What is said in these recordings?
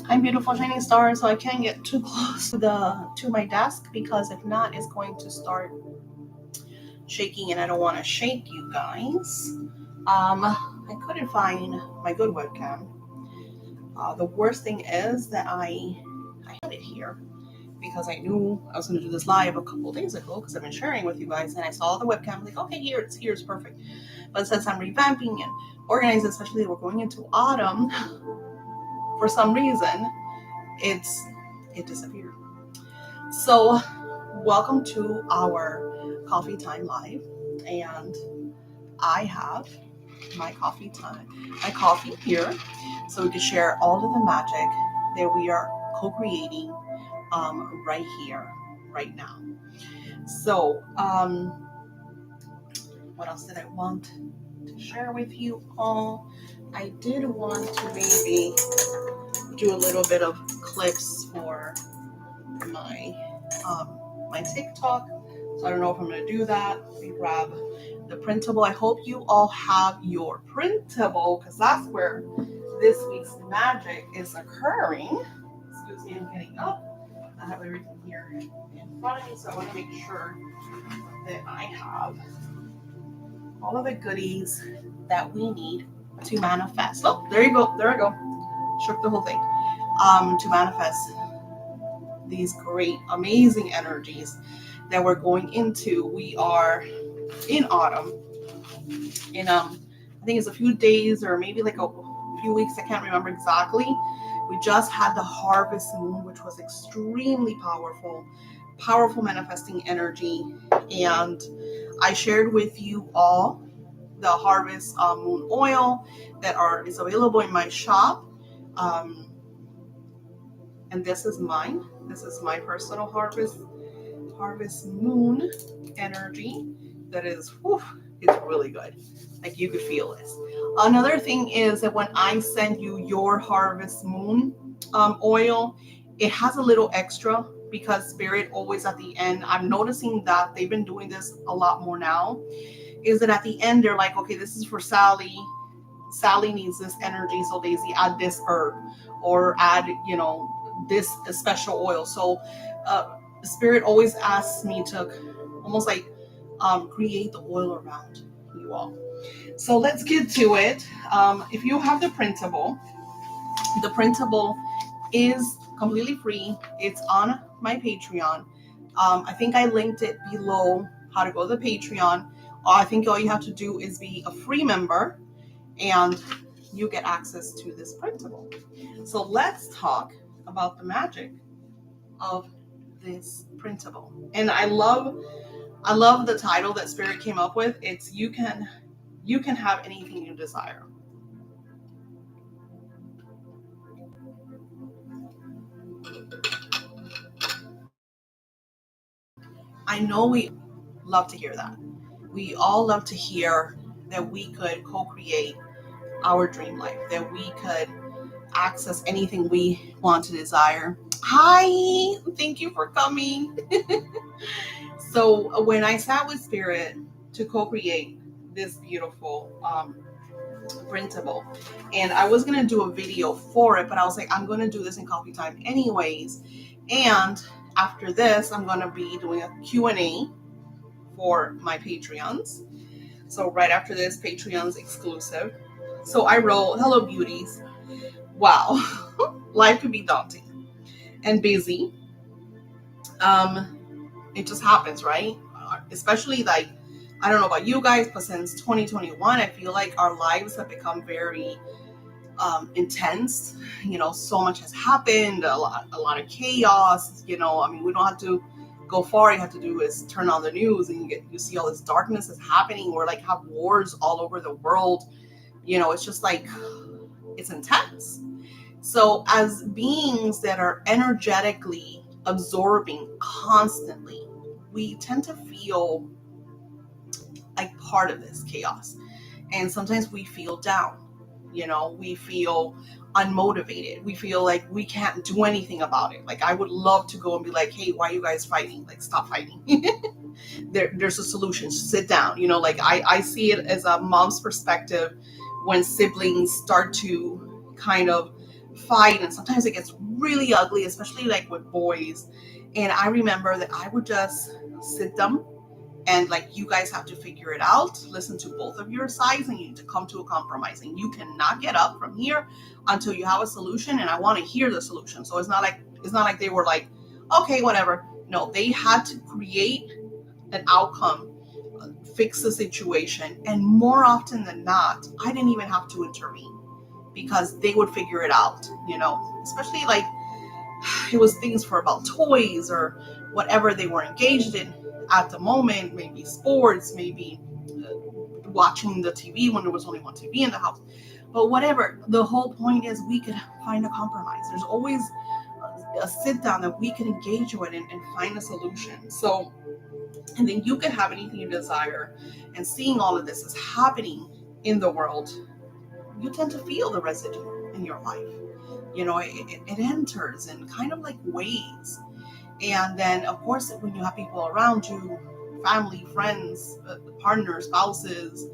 I'm beautiful shining star, so I can't get too close to my desk, because if not, it's going to start shaking, and I don't want to shake you guys. I couldn't find my good webcam. The worst thing is that I had it here because I knew I was going to do this live a couple days ago, because I've been sharing with you guys, and I saw the webcam, like, okay, here it's perfect. But since I'm revamping and organizing, especially we're going into autumn, for some reason it disappeared. So welcome to our coffee time live, and I have my coffee here, so we can share all of the magic that we are co-creating right here, right now. So what else did I want to share with you all? I did want to maybe do a little bit of clips for my my TikTok. So I don't know if I'm going to do that. Let me grab the printable. I hope you all have your printable, because that's where this week's magic is occurring. Excuse me, I'm getting up. I have everything here in front of me, so I want to make sure that I have all of the goodies that we need to manifest. Oh, there you go. There I go. Shook the whole thing. To manifest these great, amazing energies that we're going into. We are in autumn. In I think it's a few days or maybe like a few weeks. I can't remember exactly. We just had the harvest moon, which was extremely powerful manifesting energy, and I shared with you all the harvest moon oil that is available in my shop. And this is mine. This is my personal harvest moon energy. That is, it's really good. Like, you could feel this. Another thing is that when I send you your harvest moon oil, it has a little extra, because Spirit always at the end, I'm noticing that they've been doing this a lot more now, is that at the end they're like, okay, this is for Sally. Sally needs this energy, so Daisy, add this herb, or add, this special oil. So Spirit always asks me to almost like create the oil around you all. So let's get to it. If you have the printable is completely free. It's on my Patreon. I think I linked it below, how to go to the Patreon. I think all you have to do is be a free member, and you get access to this printable. So let's talk about the magic of this printable. And I love the title that Spirit came up with. It's you can have anything you desire. I know we love to hear that. We all love to hear that we could co-create our dream life, that we could access anything we want to desire. Hi, thank you for coming. So when I sat with Spirit to co-create this beautiful printable, and I was going to do a video for it, but I was like, I'm going to do this in coffee time anyways. And after this, I'm going to be doing a Q&A for my Patreons. So right after this, Patreon's exclusive. So I wrote, hello beauties. Wow, life could be daunting and busy. It just happens, right? Especially, like, I don't know about you guys, but since 2021, I feel like our lives have become very intense. So much has happened, a lot of chaos. We don't have to go far. You have to do is turn on the news, and you see all this darkness is happening. We're like, have wars all over the world. It's just like, it's intense. So as beings that are energetically absorbing constantly, we tend to feel like part of this chaos. And sometimes we feel down, we feel unmotivated. We feel like we can't do anything about it. Like, I would love to go and be like, hey, why are you guys fighting? Like, stop fighting. There's a solution. Sit down. Like, I see it as a mom's perspective when siblings start to kind of fight, and sometimes it gets really ugly, especially like with boys. And I remember that I would just sit them and like, you guys have to figure it out, listen to both of your sides, and you need to come to a compromise, and you cannot get up from here until you have a solution, and I want to hear the solution. So it's not like they were like, okay, whatever. No, they had to create an outcome, fix the situation. And more often than not, I didn't even have to intervene because they would figure it out, especially like it was things for about toys or whatever they were engaged in at the moment, maybe sports, maybe watching the TV when there was only one TV in the house. But whatever, the whole point is we could find a compromise. There's always a sit down that we can engage with and find a solution. So, and then you can have anything you desire. And seeing all of this is happening in the world, you tend to feel the residue in your life. It enters in kind of like waves. And then, of course, when you have people around you, family, friends, partners, spouses,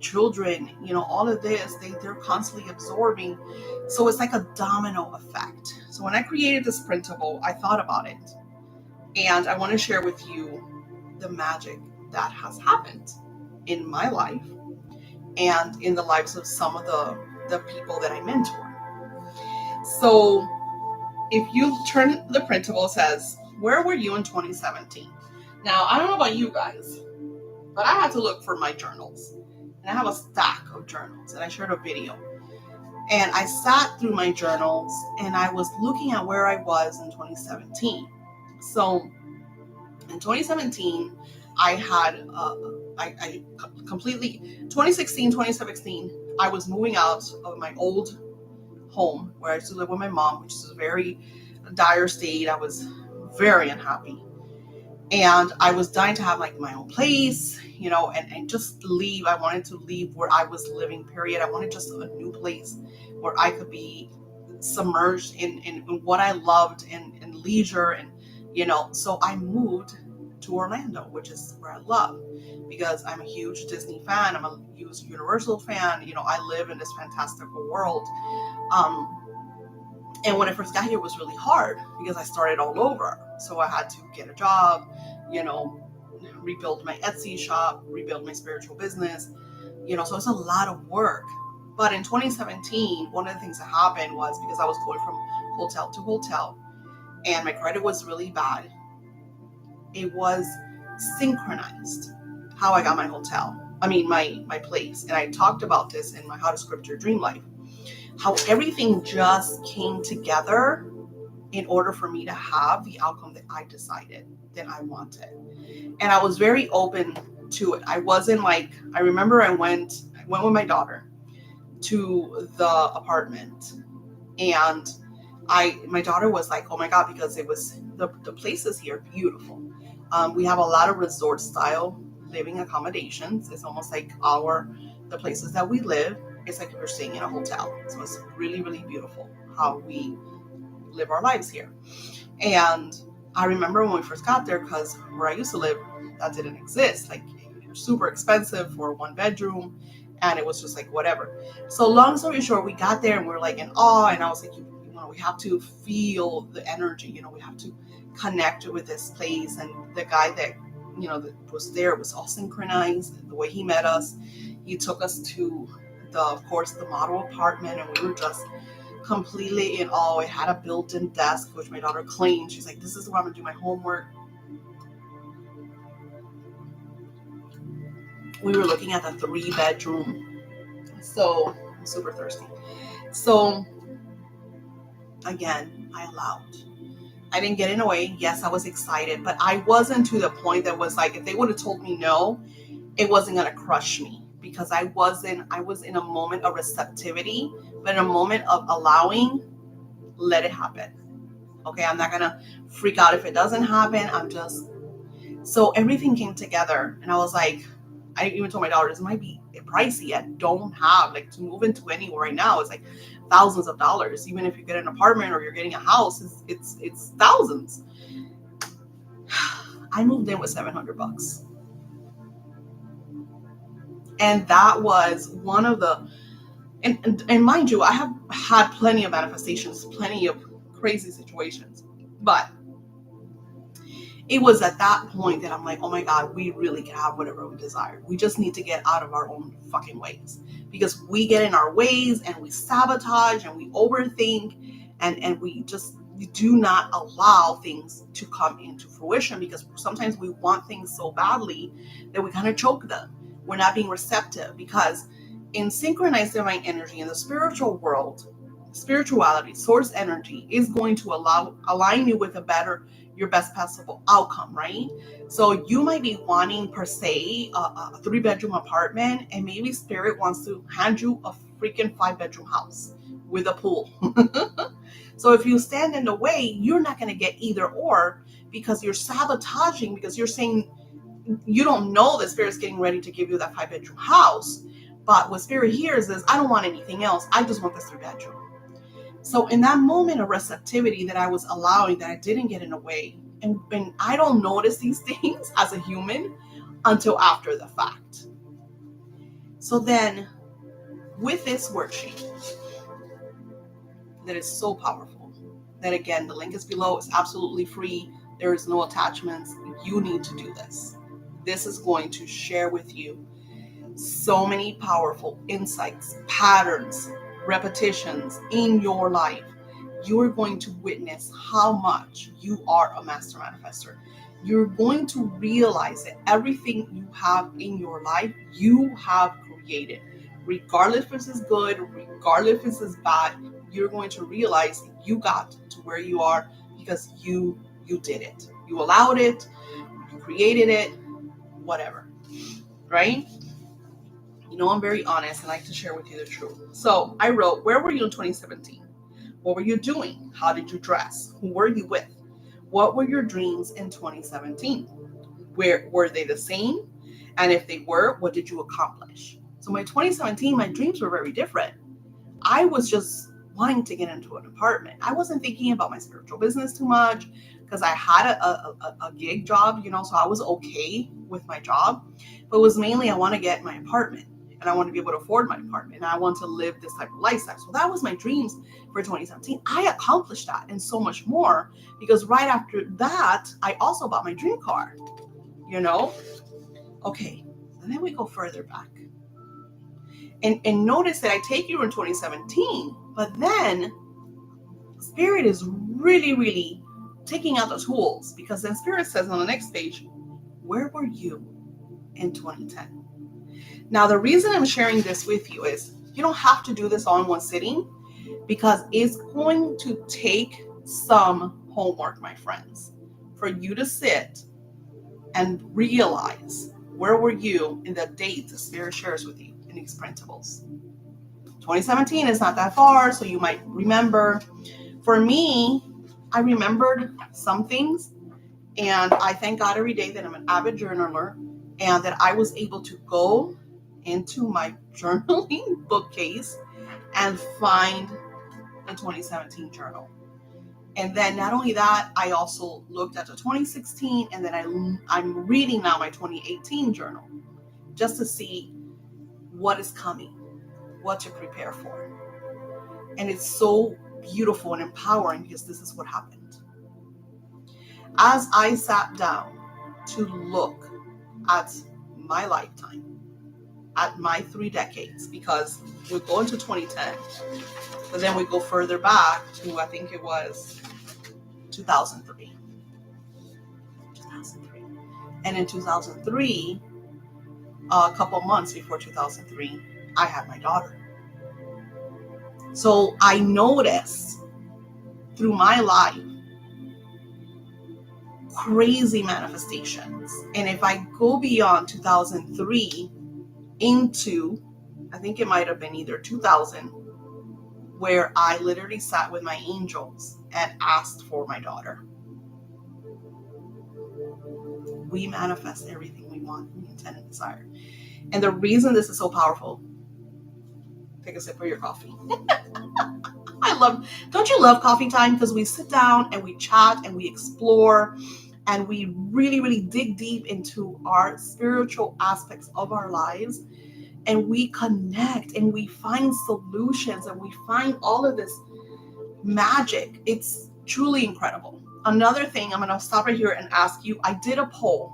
children, all of this, they're constantly absorbing. So it's like a domino effect. So when I created this printable, I thought about it. And I want to share with you the magic that has happened in my life and in the lives of some of the people that I mentor. So if you turn the printable, it says, where were you in 2017? Now, I don't know about you guys, but I had to look for my journals. And I have a stack of journals, and I shared a video. And I sat through my journals, and I was looking at where I was in 2017. So in 2017, I had, I completely, 2016, 2017, I was moving out of my old home where I used to live with my mom, which is a very dire state. I was very unhappy. And I was dying to have like my own place, and just leave. I wanted to leave where I was living, period. I wanted just a new place where I could be submerged in what I loved and leisure. And, so I moved to Orlando, which is where I love, because I'm a huge Disney fan. I'm a huge Universal fan. I live in this fantastical world. And when I first got here, it was really hard because I started all over. So I had to get a job, rebuild my Etsy shop, rebuild my spiritual business, so it's a lot of work. But in 2017, one of the things that happened was, because I was going from hotel to hotel and my credit was really bad, it was synchronized how I got my my place. And I talked about this in my How to Script Your Dream Life, how everything just came together in order for me to have the outcome that I decided that I wanted. And I was very open to it. I wasn't like, I remember I went with my daughter to the apartment, and my daughter was like, oh my God, because it was, the places here are beautiful. We have a lot of resort style living accommodations. It's almost like the places that we live, it's like if you're staying in a hotel. So it's really, really beautiful how we live our lives here. And I remember when we first got there, because where I used to live, that didn't exist. Like, it was super expensive for a 1-bedroom, and it was just like whatever. So long story short, we got there and we were like in awe, and I was like, we have to feel the energy, we have to connect with this place. And the guy that that was there was all synchronized. The way he met us, he took us to of course the model apartment, and we were just completely in awe. It had a built-in desk, which my daughter claimed. She's like, this is where I'm gonna do my homework. We were looking at the 3-bedroom. So I'm super thirsty. So again, I allowed. I didn't get in the way. Yes, I was excited, but I wasn't to the point that was like, if they would have told me no, it wasn't gonna crush me, because I was in a moment of receptivity, but in a moment of allowing, let it happen. Okay, I'm not gonna freak out if it doesn't happen. So everything came together, and I was like, I even told my daughter, this might be pricey. I don't have, like, to move into anywhere right now, it's like thousands of dollars. Even if you get an apartment or you're getting a house, it's thousands. I moved in with $700. And that was one of the And mind you, I have had plenty of manifestations, plenty of crazy situations, but it was at that point that I'm like, oh my God, we really can have whatever we desire. We just need to get out of our own fucking ways, because we get in our ways and we sabotage and we overthink, and we do not allow things to come into fruition, because sometimes we want things so badly that we kind of choke them. We're not being receptive, because in synchronized divine energy, in the spiritual world, spirituality, source energy is going to align you with your best possible outcome, right? So you might be wanting, per se, a 3-bedroom apartment, and maybe spirit wants to hand you a freaking 5-bedroom house with a pool. So if you stand in the way, you're not going to get either or, because you're sabotaging, because you're saying you don't know that spirit's getting ready to give you that 5-bedroom house. But what spirit hears is, I don't want anything else. I just want this 3-bedroom. So in that moment of receptivity that I was allowing, that I didn't get in the way, and I don't notice these things as a human until after the fact. So then, with this worksheet that is so powerful, that again, the link is below, it's absolutely free, there is no attachments, you need to do this. This is going to share with you so many powerful insights, patterns, repetitions in your life. You're going to witness how much you are a master manifester. You're going to realize that everything you have in your life, you have created. Regardless if this is good, regardless if this is bad, you're going to realize you got to where you are because you did it. You allowed it, you created it, whatever, right? You know, I'm very honest and I like to share with you the truth. So I wrote, where were you in 2017? What were you doing? How did you dress? Who were you with? What were your dreams in 2017? Where were they the same? And if they were, what did you accomplish? So my 2017, my dreams were very different. I was just wanting to get into an apartment. I wasn't thinking about my spiritual business too much, because I had a gig job, you know, so I was okay with my job. But it was mainly, I want to get my apartment, and I want to be able to afford my apartment, and I want to live this type of lifestyle. So that was my dreams for 2017. I accomplished that and so much more, because right after that, I also bought my dream car, you know? Okay, and then we go further back. And notice that I take you in 2017, but then Spirit is really, really taking out the tools, because then Spirit says on the next page, where were you in 2010? Now, the reason I'm sharing this with you is you don't have to do this all in one sitting, because it's going to take some homework, my friends, for you to sit and realize where were you in the dates the Spirit shares with you in these principles. 2017 is not that far, so you might remember. For me, I remembered some things, and I thank God every day that I'm an avid journaler, and that I was able to go into my journaling bookcase and find the 2017 journal. And then not only that, I also looked at the 2016, and then I'm reading now my 2018 journal, just to see what is coming, what to prepare for. And it's so beautiful and empowering, because this is what happened. As I sat down to look at my lifetime, at my 3 decades, because we go into 2010, but then we go further back to, I think it was 2003. And in 2003, a couple months before 2003, I had my daughter. So I noticed through my life crazy manifestations. And if I go beyond 2003 into, I think it might have been either 2000, where I literally sat with my angels and asked for my daughter. We manifest everything we want, we intend and desire. And the reason this is so powerful, take a sip of your coffee. Don't you love coffee time? Because we sit down and we chat and we explore and we really, really dig deep into our spiritual aspects of our lives. and we connect and we find solutions and we find all of this magic. It's truly incredible. Another thing, I'm going to stop right here and ask you, I did a poll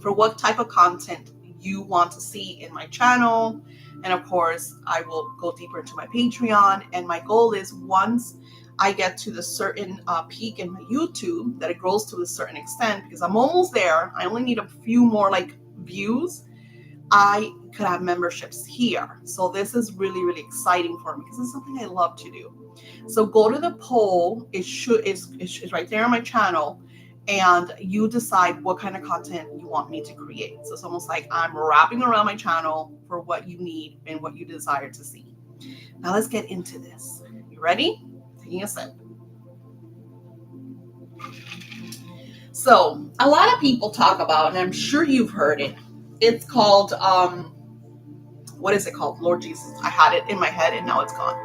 for what type of content you want to see in my channel. And of course, I will go deeper into my Patreon. And my goal is, once I get to the certain peak in my YouTube, that it grows to a certain extent, because I'm almost there. I only need a few more views. I could have memberships here. So this is really, really exciting for me because it's something I love to do. So go to the poll. It's right there on my channel, and you decide what kind of content you want me to create. So it's almost like I'm wrapping around my channel for what you need and what you desire to see. Now let's get into this. You ready? Taking a sip. So a lot of people talk about, and I'm sure you've heard it, it's called, what is it called? Lord Jesus, I had it in my head and now it's gone.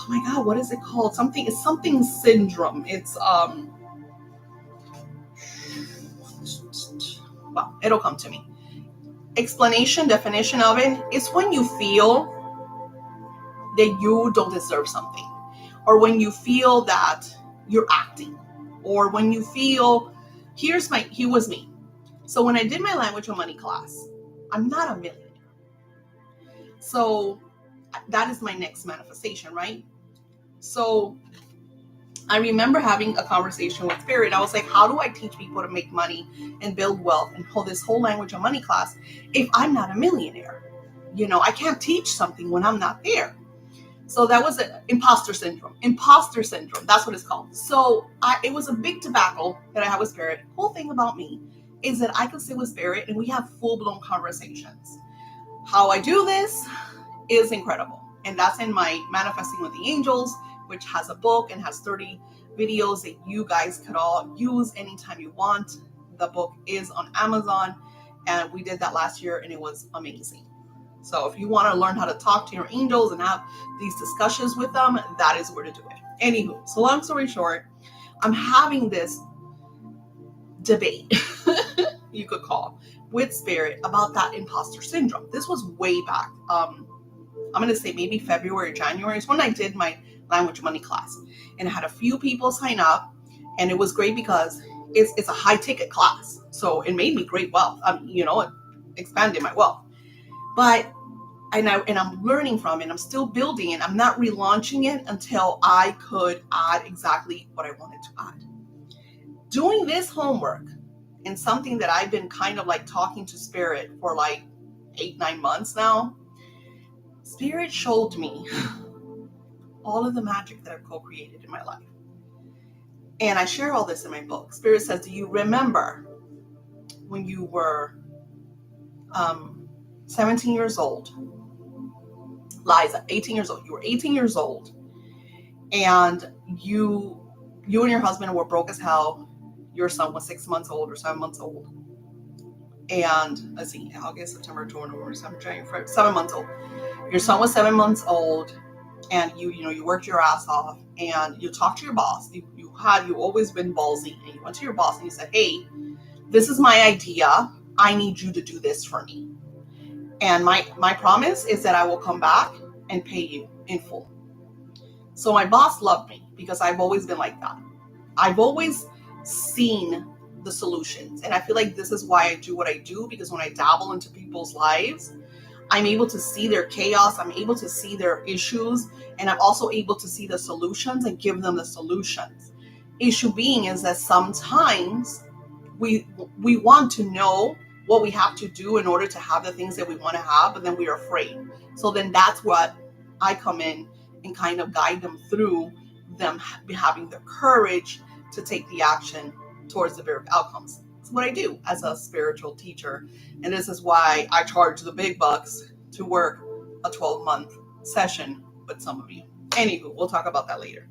Oh my God, what is it called? It's something syndrome. It's, well, it'll come to me. Definition of it is when you feel that you don't deserve something, or when you feel that you're acting, or when you feel, here was me. So when I did my language and money class, I'm not a millionaire. So that is my next manifestation, right? So I remember having a conversation with Spirit. I was like, how do I teach people to make money and build wealth and hold this whole language and money class if I'm not a millionaire? I can't teach something when I'm not there. So that was imposter syndrome. That's what it's called. So it was a big debacle that I had with Spirit. The whole thing about me is that I can sit with Spirit and we have full-blown conversations. How I do this is incredible. And that's in my Manifesting with the Angels, which has a book and has 30 videos that you guys could all use anytime you want. The book is on Amazon, and we did that last year and it was amazing. So if you want to learn how to talk to your angels and have these discussions with them, that is where to do it. Anywho, so long story short, I'm having this debate, you could call, with Spirit about that imposter syndrome. This was way back. I'm going to say maybe February, January is when I did my language money class. And I had a few people sign up, and it was great because it's a high ticket class. So it made me great wealth. It expanded my wealth. But I'm learning from it. I'm still building it. I'm not relaunching it until I could add exactly what I wanted to add. Doing this homework, and something that I've been kind of talking to Spirit for 8-9 months now, Spirit showed me all of the magic that I've co-created in my life. And I share all this in my book. Spirit says, do you remember when you were 17 years old? Liza, 18 years old. You were 18 years old, and you and your husband were broke as hell. Your son was 6 months old or 7 months old. And let's see, August, September, October, November, December, January, February, 7 months old. Your son was 7 months old, and you worked your ass off, and you talked to your boss. You always been ballsy, and you went to your boss and you said, hey, this is my idea. I need you to do this for me. And my promise is that I will come back and pay you in full. So my boss loved me because I've always been like that. I've always seen the solutions. And I feel like this is why I do what I do, because when I dabble into people's lives, I'm able to see their chaos. I'm able to see their issues. And I'm also able to see the solutions and give them the solutions. Issue being is that sometimes we want to know what we have to do in order to have the things that we want to have, but then we're afraid. So then that's what I come in and kind of guide them through, them having the courage to take the action towards the very outcomes. It's what I do as a spiritual teacher. And this is why I charge the big bucks to work a 12-month session with some of you. Anywho, we'll talk about that later.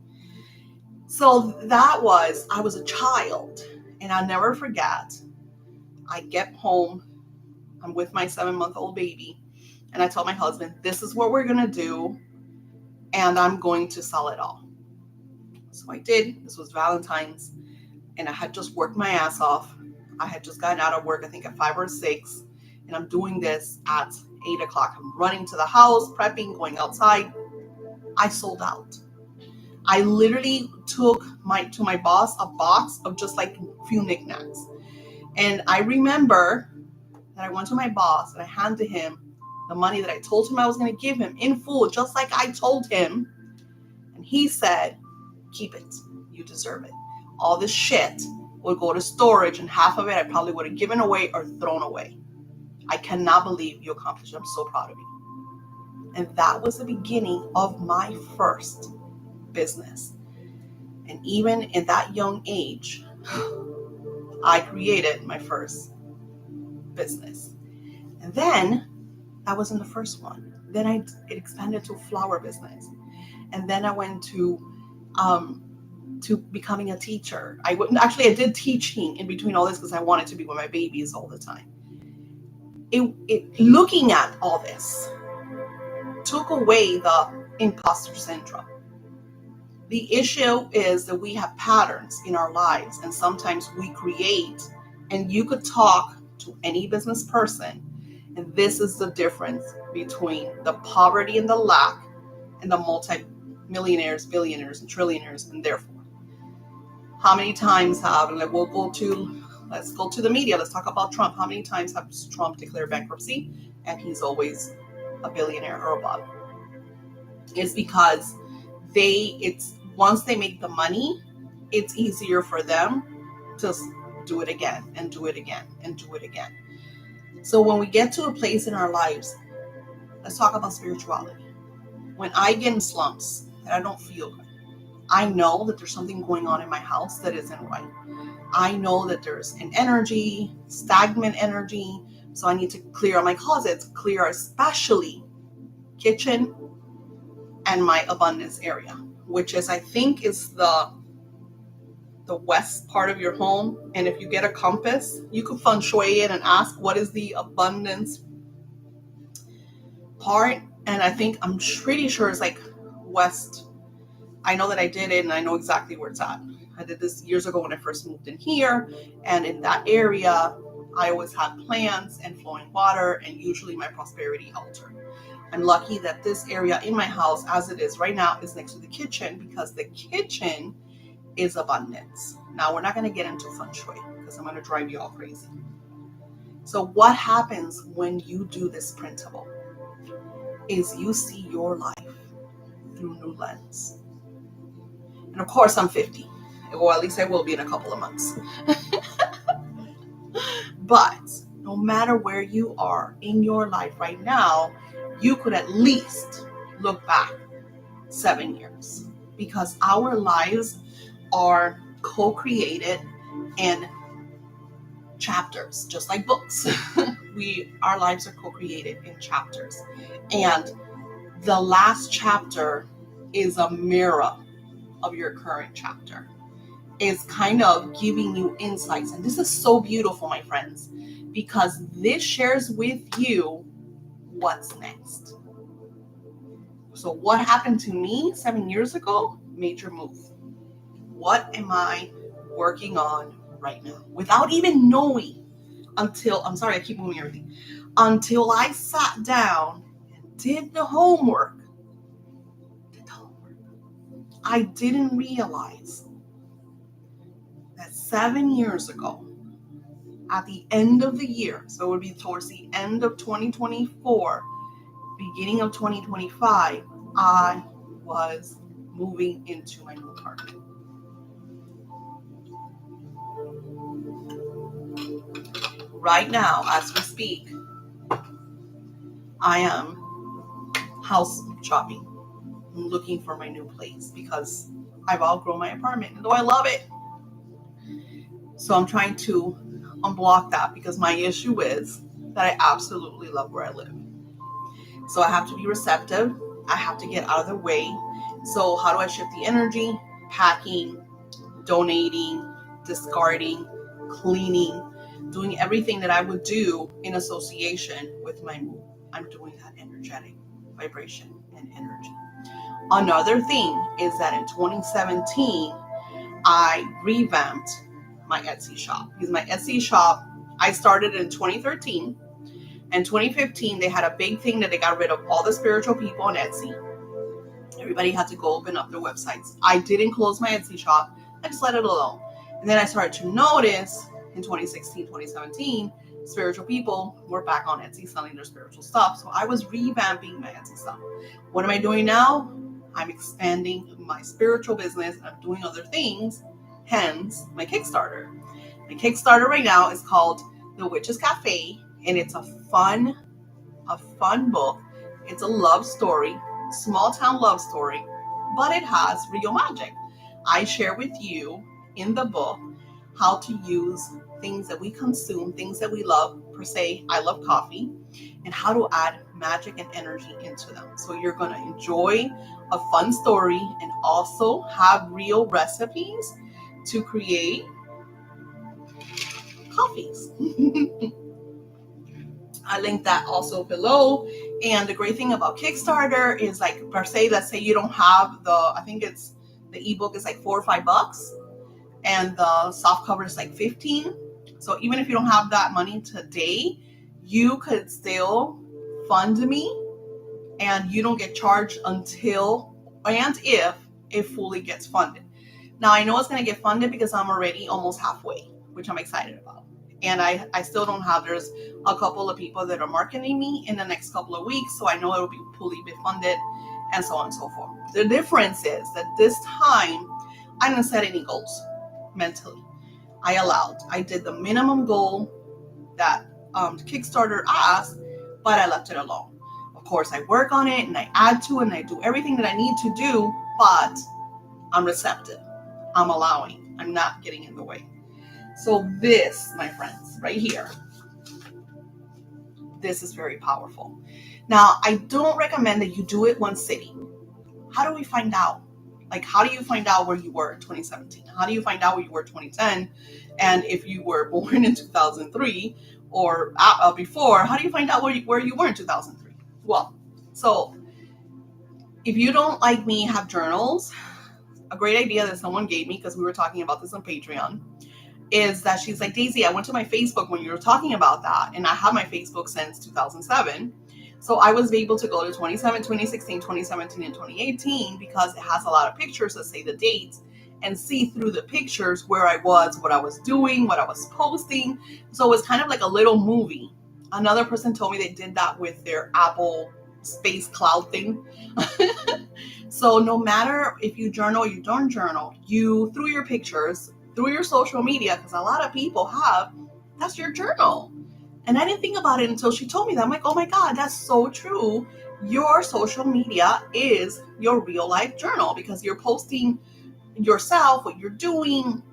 So I was a child, and I'll never forget. I get home, I'm with my 7-month-old baby, and I told my husband, this is what we're going to do, and I'm going to sell it all. So I did. This was Valentine's, and I had just worked my ass off. I had just gotten out of work, I think at 5 or 6, and I'm doing this at 8 o'clock. I'm running to the house, prepping, going outside. I sold out. I literally took to my boss a box of just like a few knickknacks. And I remember that I went to my boss and I handed him the money that I told him I was going to give him in full, just like I told him. And he said, keep it. You deserve it. All this shit would go to storage, and half of it I probably would have given away or thrown away. I cannot believe you accomplished it. I'm so proud of you. And that was the beginning of my first business. And even in that young age, I created my first business. And then that wasn't the first one. Then it expanded to a flower business. And then I went to becoming a teacher. I did teaching in between all this because I wanted to be with my babies all the time. Looking at all this took away the imposter syndrome. The issue is that we have patterns in our lives, and sometimes we create, and you could talk to any business person, and this is the difference between the poverty and the lack and the multi-millionaires, billionaires, and trillionaires. And therefore, how many times let's go to the media, let's talk about Trump. How many times has Trump declared bankruptcy and he's always a billionaire or above? It's because once they make the money, it's easier for them to do it again and do it again and do it again. So when we get to a place in our lives, let's talk about spirituality. When I get in slumps and I don't feel good, I know that there's something going on in my house that isn't right. I know that there's an energy, stagnant energy. So I need to clear out my closets, clear especially kitchen and my abundance area, which is, I think, is the west part of your home. And if you get a compass, you can feng shui it and ask, what is the abundance part? And I'm pretty sure it's like west. I know that I did it and I know exactly where it's at. I did this years ago when I first moved in here, and in that area, I always had plants and flowing water and usually my prosperity altar. I'm lucky that this area in my house, as it is right now, is next to the kitchen, because the kitchen is abundance. Now, we're not going to get into feng shui because I'm going to drive you all crazy. So what happens when you do this principle is you see your life through new lens. And of course, I'm 50. Well, at least I will be in a couple of months. But no matter where you are in your life right now, you could at least look back 7 years, because our lives are co-created in chapters, just like books. Our lives are co-created in chapters. And the last chapter is a mirror of your current chapter. It's kind of giving you insights. And this is so beautiful, my friends, because this shares with you what's next. So what happened to me 7 years ago? Major move. What am I working on right now? Without even knowing until I sat down and did the homework. I didn't realize that 7 years ago, at the end of the year, so it would be towards the end of 2024, beginning of 2025, I was moving into my new apartment. Right now, as we speak, I am house shopping, looking for my new place because I've outgrown my apartment, and though I love it. So I'm trying to unblock that, because my issue is that I absolutely love where I live. So I have to be receptive. I have to get out of the way. So how do I shift the energy? Packing, donating, discarding, cleaning, doing everything that I would do in association with my move. I'm doing that energetic vibration and energy. Another thing is that in 2017, I revamped my Etsy shop, because my Etsy shop, I started in 2013. And 2015, they had a big thing that they got rid of all the spiritual people on Etsy. Everybody had to go open up their websites. I didn't close my Etsy shop. I just let it alone. And then I started to notice in 2016, 2017, spiritual people were back on Etsy selling their spiritual stuff. So I was revamping my Etsy stuff. What am I doing now? I'm expanding my spiritual business. I'm doing other things, hence my Kickstarter. My Kickstarter right now is called The Witch's Cafe, and it's a fun book. It's a love story, small town love story, but it has real magic. I share with you in the book how to use things that we consume, things that we love. Per se, I love coffee, and how to add magic and energy into them. So you're going to enjoy a fun story and also have real recipes to create coffees. I linked that also below. And the great thing about Kickstarter is, like, per se, let's say you don't have I think it's the ebook is like $4 or $5, and the soft cover is like $15. So even if you don't have that money today, you could still fund me, and you don't get charged until and if it fully gets funded. Now, I know it's going to get funded because I'm already almost halfway, which I'm excited about. And I still don't have, there's a couple of people that are marketing me in the next couple of weeks, so I know it will be fully funded, and so on and so forth. The difference is that this time, I didn't set any goals mentally. I did the minimum goal that Kickstarter asked, but I left it alone. Of course, I work on it, and I add to it, and I do everything that I need to do, but I'm receptive. I'm allowing. I'm not getting in the way. So this, my friends, right here, this is very powerful. Now, I don't recommend that you do it one sitting. How do we find out? Like, how do you find out where you were in 2017? How do you find out where you were in 2010? And if you were born in 2003 or before, how do you find out where you were in 2003? Well, so if you don't like me have journals, a great idea that someone gave me, because we were talking about this on Patreon, is that she's like, Daisy, I went to my Facebook when you were talking about that, and I have my Facebook since 2007. So I was able to go to 2016, 2017, and 2018 because it has a lot of pictures that say the dates, and see through the pictures where I was, what I was doing, what I was posting. So it was kind of like a little movie. Another person told me they did that with their Apple space cloud thing. So no matter if you journal or you don't journal, you, through your pictures, through your social media, because a lot of people have, that's your journal. And I didn't think about it until she told me that. I'm like, oh my God, that's so true. Your social media is your real life journal, because you're posting yourself, what you're doing,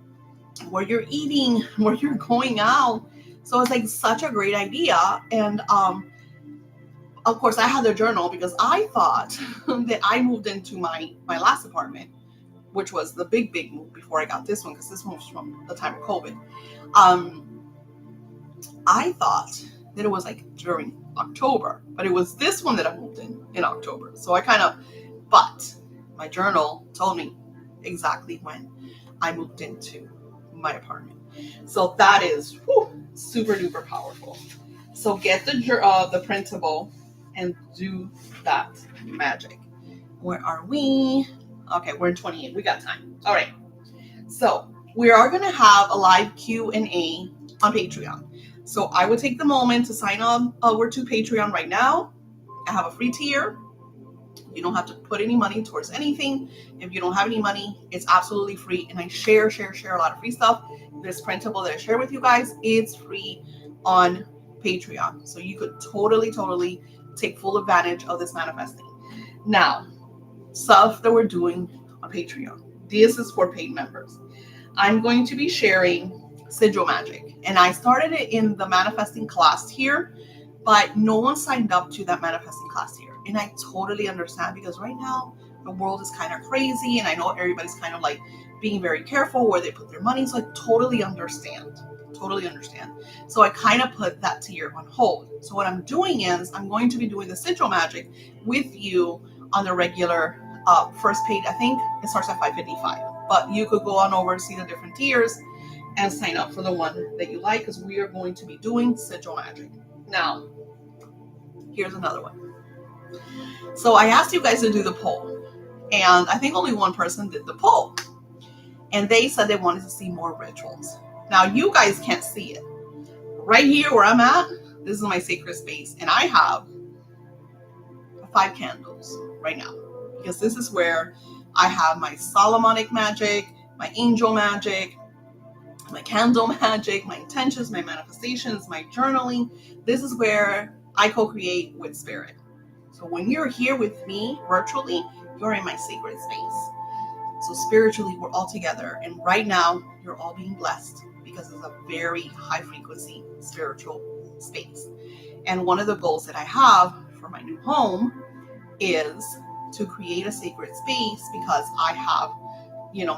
where you're eating, where you're going out. So it's like such a great idea. And of course, I had the journal because I thought that I moved into my last apartment, which was the big move before I got this one, because this one was from the time of COVID. I thought that it was like during October, but it was this one that I moved in October. So but my journal told me exactly when I moved into my apartment. So that is super duper powerful. So get the printable and do that magic. Where are we? Okay, we're in 28. We got time. All right. So we are going to have a live Q&A on Patreon. So I would take the moment to sign on over to Patreon right now. I have a free tier. You don't have to put any money towards anything. If you don't have any money, it's absolutely free. And I share a lot of free stuff. This printable that I share with you guys, it's free on Patreon. So you could totally take full advantage of this manifesting. Now, stuff that we're doing on Patreon. This is for paid members. I'm going to be sharing sigil magic, and I started it in the manifesting class here, but no one signed up to that manifesting class here. And I totally understand, because right now the world is kind of crazy, and I know everybody's kind of like being very careful where they put their money. So I totally understand. So I kind of put that tier on hold. So what I'm doing is I'm going to be doing the sigil magic with you on the regular first page. I think it starts at $5.55, but you could go on over and see the different tiers and sign up for the one that you like, because we are going to be doing sigil magic. Now, here's another one. So I asked you guys to do the poll, and I think only one person did the poll, and they said they wanted to see more rituals. Now, you guys can't see it. Right here where I'm at, this is my sacred space, and I have 5 candles right now, because this is where I have my Solomonic magic, my angel magic, my candle magic, my intentions, my manifestations, my journaling. This is where I co-create with spirit. So when you're here with me virtually, you're in my sacred space. So spiritually, we're all together. And right now, you're all being blessed because it's a very high frequency spiritual space. And one of the goals that I have for my new home is to create a sacred space, because I have,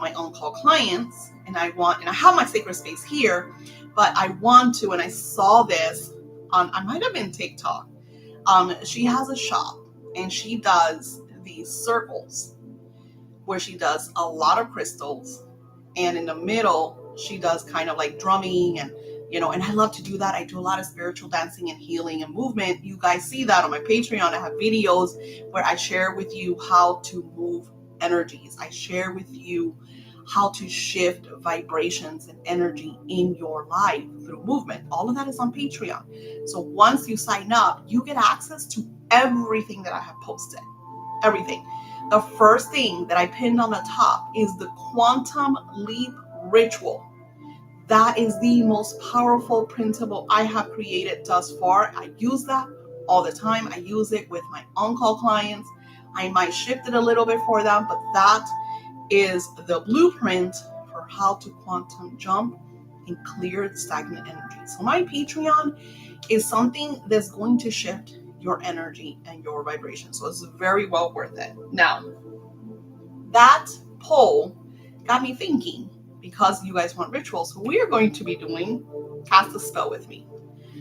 my on-call clients, and I have my sacred space here, but I want to, and I saw this on, I might have been TikTok. She has a shop, and she does these circles where she does a lot of crystals, and in the middle she does kind of like drumming, and and I love to do that. I do a lot of spiritual dancing and healing and movement. You guys see that on my Patreon. I have videos where I share with you how to move energies. I share with you how to shift vibrations and energy in your life through movement. All of that is on Patreon. So once you sign up, you get access to everything that I have posted. Everything. The first thing that I pinned on the top is the Quantum Leap Ritual. That is the most powerful printable I have created thus far. I use that all the time. I use it with my on-call clients. I might shift it a little bit for them, but that is the blueprint for how to quantum jump and clear stagnant energy. So my Patreon is something that's going to shift your energy and your vibration. So it's very well worth it. Now, that poll got me thinking, because you guys want rituals, so we are going to be doing Cast a Spell with me.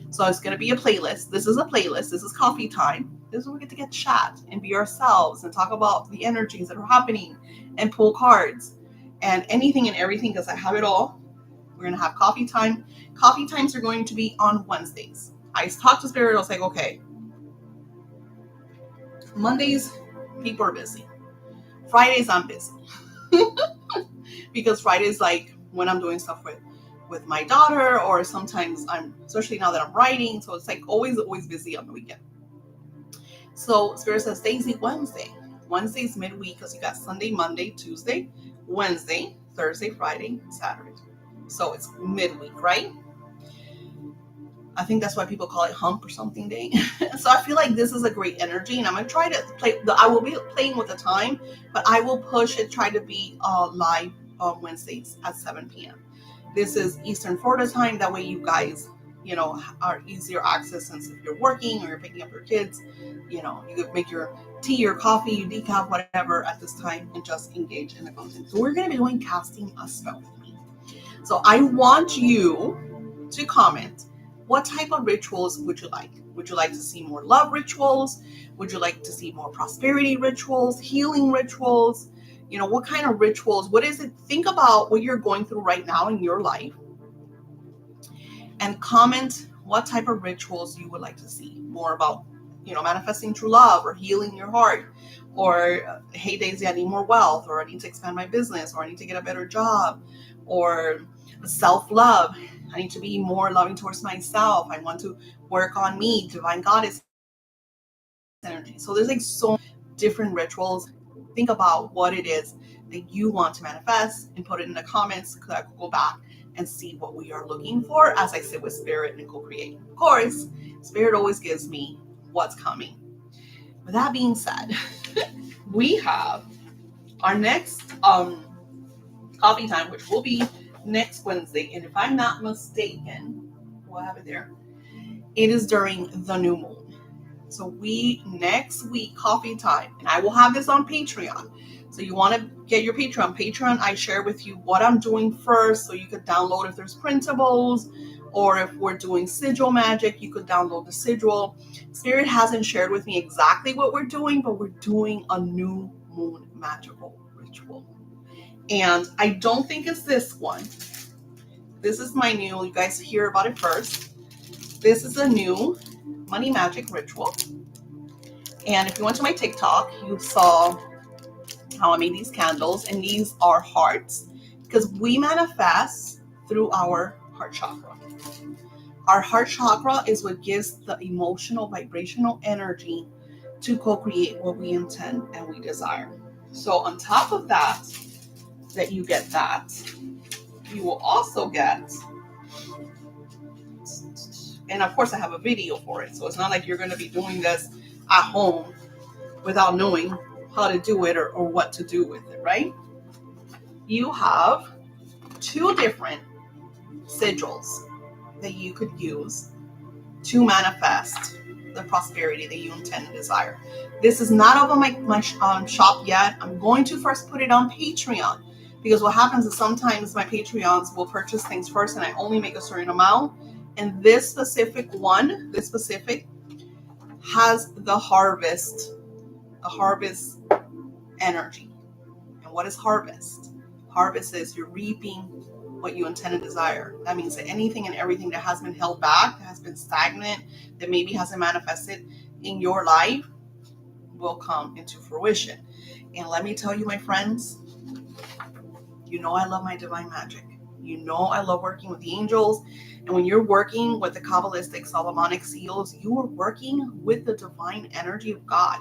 So it's going to be a playlist. This is a playlist. This is coffee time. This is where we get to chat and be ourselves and talk about the energies that are happening and pull cards and anything and everything, because I have it all. We're going to have coffee time. Coffee times are going to be on Wednesdays. I talked to Spirit. I was like, okay, Mondays, people are busy. Fridays, I'm busy. Because Friday's like when I'm doing stuff with my daughter, or sometimes especially now that I'm writing, so it's like always busy on the weekend. So Spirit says, Daisy, Wednesday's midweek, because you got Sunday, Monday, Tuesday, Wednesday, Thursday, Friday, Saturday. So it's midweek, right? I think that's why people call it hump or something day. So I feel like this is a great energy, and I'm going to try to I will be playing with the time, but I will push it, try to be live on Wednesdays at 7 p.m. This is Eastern Florida time. That way you guys, are easier access, since if you're working or you're picking up your kids, you could make your tea, your coffee, your decaf, whatever at this time, and just engage in the content. So we're going to be doing Casting a Spell with me. So I want you to comment. What type of rituals would you like? Would you like to see more love rituals? Would you like to see more prosperity rituals, healing rituals? What kind of rituals? What is it? Think about what you're going through right now in your life, and comment what type of rituals you would like to see more about, manifesting true love, or healing your heart, or hey Daisy, I need more wealth, or I need to expand my business, or I need to get a better job, or self-love. I need to be more loving towards myself. I want to work on me, divine goddess energy. So there's like so many different rituals. Think about what it is that you want to manifest and put it in the comments, because I could go back and see what we are looking for as I sit with Spirit and co-create. Of course, Spirit always gives me what's coming. With that being said, we have our next coffee time, which will be next Wednesday, and if I'm not mistaken, we'll have it there. It is during the new moon. So next week, coffee time, and I will have this on Patreon. So you want to get your Patreon. I share with you what I'm doing first, so you could download if there's printables, or if we're doing sigil magic, you could download the sigil. Spirit hasn't shared with me exactly what we're doing, but we're doing a new moon magical ritual. And I don't think it's this one. This is my new, you guys hear about it first. This is a new money magic ritual. And if you went to my TikTok, you saw how I made these candles, and these are hearts because we manifest through our heart chakra. Our heart chakra is what gives the emotional, vibrational energy to co-create what we intend and we desire. So on top of that you get that, you will also get, and of course I have a video for it, so it's not like you're going to be doing this at home without knowing how to do it or what to do with it, right? You have 2 different sigils that you could use to manifest the prosperity that you intend and desire. This is not up on my shop yet. I'm going to first put it on Patreon, because what happens is sometimes my Patreons will purchase things first and I only make a certain amount. And this specific has the harvest energy. And what is harvest? Harvest is you're reaping what you intend and desire. That means that anything and everything that has been held back, that has been stagnant, that maybe hasn't manifested in your life will come into fruition. And let me tell you, my friends, you know I love my divine magic. You know I love working with the angels. And when you're working with the Kabbalistic Solomonic seals, you are working with the divine energy of God.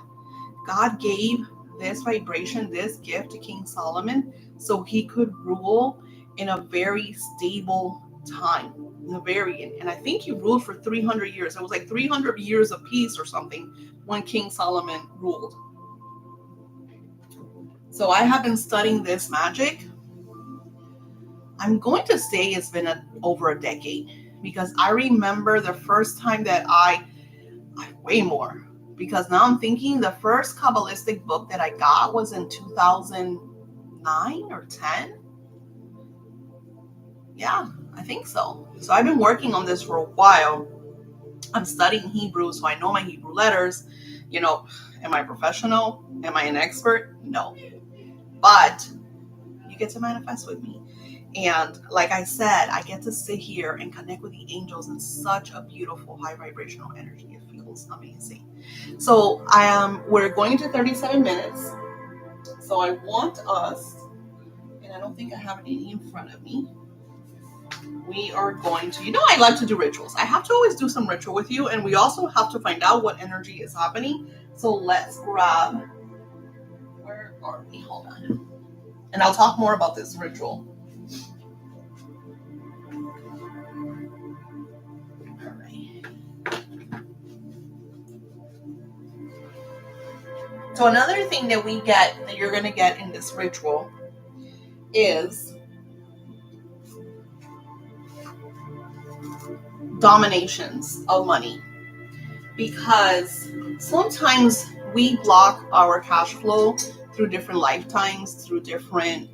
God gave this vibration, this gift to King Solomon so he could rule in a very stable time. And I think he ruled for 300 years. It was like 300 years of peace or something when King Solomon ruled. So I have been studying this magic. I'm going to say it's been over a decade, because I remember the first time that I way more, because now I'm thinking the first Kabbalistic book that I got was in 2009 or 10. Yeah, I think so. So I've been working on this for a while. I'm studying Hebrew, so I know my Hebrew letters. You know, am I a professional? Am I an expert? No. But you get to manifest with me. And like I said, I get to sit here and connect with the angels in such a beautiful, high vibrational energy. It feels amazing. So we're going into 37 minutes. So I want us, and I don't think I have any in front of me. We are going to, I love to do rituals. I have to always do some ritual with you, and we also have to find out what energy is happening. So let's grab, where are we? Hold on. And I'll talk more about this ritual. All right. So another thing that you're going to get in this ritual is dominations of money, because sometimes we block our cash flow through different lifetimes, through different